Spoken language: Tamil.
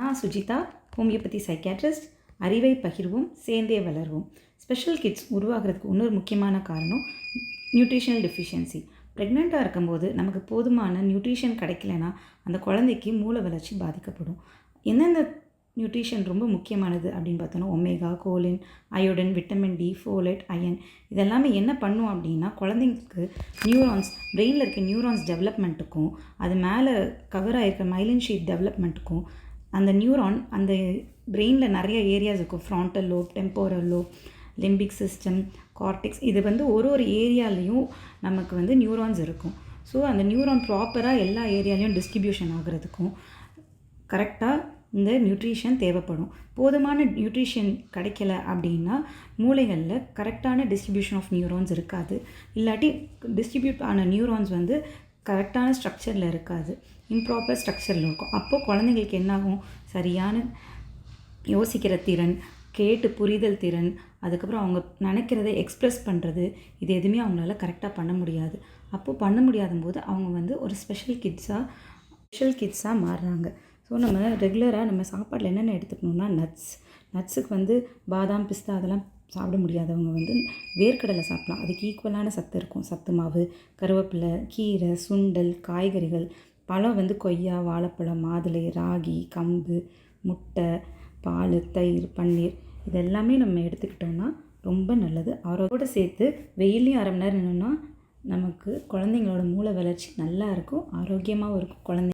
நான் சுஜிதா, ஹோமியோபதி சைக்கியாட்ரிஸ்ட். அறிவை பகிர்வோம், சேர்ந்தே வளர்வோம். ஸ்பெஷல் கிட்ஸ் உருவாகிறதுக்கு இன்னொரு முக்கியமான காரணம் நியூட்ரிஷனல் டெஃபிஷியன்சி. ப்ரெக்னெண்ட்டாக இருக்கும்போது நமக்கு போதுமான நியூட்ரிஷன் கிடைக்கலனா அந்த குழந்தைக்கு மூளை வளர்ச்சி பாதிக்கப்படும். எந்தெந்த நியூட்ரிஷன் ரொம்ப முக்கியமானது அப்படின்னு பார்த்தோன்னா omega, choline, iodine, vitamin D, folate, iron இதெல்லாமே என்ன பண்ணும் அப்படின்னா குழந்தைங்களுக்கு நியூரான்ஸ், பிரெயினில் இருக்க நியூரான்ஸ் டெவலப்மெண்ட்டுக்கும் அது மேலே கவர் ஆகிருக்க மைலின் ஷீட் டெவலப்மெண்ட்டுக்கும் அந்த நியூரான் அந்த பிரெயினில் நிறைய ஏரியாஸ் இருக்கும். Frontal lobe, temporal lobe, limbic system, cortex இது ஒரு ஏரியாலையும் நமக்கு நியூரான்ஸ் இருக்கும். ஸோ அந்த நியூரான் ப்ராப்பராக எல்லா ஏரியாலையும் டிஸ்ட்ரிபியூஷன் ஆகிறதுக்கும் கரெக்டாக இந்த நியூட்ரிஷன் தேவைப்படும். போதுமான நியூட்ரிஷன் கிடைக்கல அப்படின்னா மூளைகளில் கரெக்டான டிஸ்ட்ரிபியூஷன் ஆஃப் நியூரான்ஸ் இருக்காது. இல்லாட்டி டிஸ்ட்ரிபியூட் ஆன நியூரான்ஸ் கரெக்டான ஸ்ட்ரக்சரில் இருக்காது, இம்ப்ராப்பர் ஸ்ட்ரக்சரில் இருக்கும். அப்போது குழந்தைங்களுக்கு என்னாகும், சரியான யோசிக்கிற திறன், கேட்டு புரிதல் திறன், அதுக்கப்புறம் அவங்க நினைக்கிறத எக்ஸ்ப்ரெஸ் பண்ணுறது இது எதுவுமே அவங்களால கரெக்டாக பண்ண முடியாது. அப்போது பண்ண முடியாத போது அவங்க ஒரு ஸ்பெஷல் கிட்ஸாக மாறுறாங்க. ஸோ நம்ம ரெகுலராக நம்ம சாப்பாட்டில் என்னென்ன எடுத்துக்கணுன்னா நட்ஸுக்கு பாதாம், பிஸ்தா அதெல்லாம் சாப்பிட முடியாதவங்க வேர்க்கடலை சாப்பிடலாம். அதுக்கு ஈக்குவலான சத்து இருக்கும். சத்து மாவு, கருவேப்பிலை, கீரை, சுண்டல், காய்கறிகள், பழம் கொய்யா, வாழைப்பழம், மாதுளை, ராகி, கம்பு, முட்டை, பால், தயிர், பன்னீர் இதெல்லாமே நம்ம எடுத்துக்கிட்டோன்னா ரொம்ப நல்லது. ஆரோக்கியோடு சேர்த்து வெயிலையும் அரை மணி நேரம் நின்னோன்னா நமக்கு குழந்தைங்களோட மூளை வளர்ச்சி நல்லா இருக்கும், ஆரோக்கியமாகவும் இருக்கும் குழந்தை.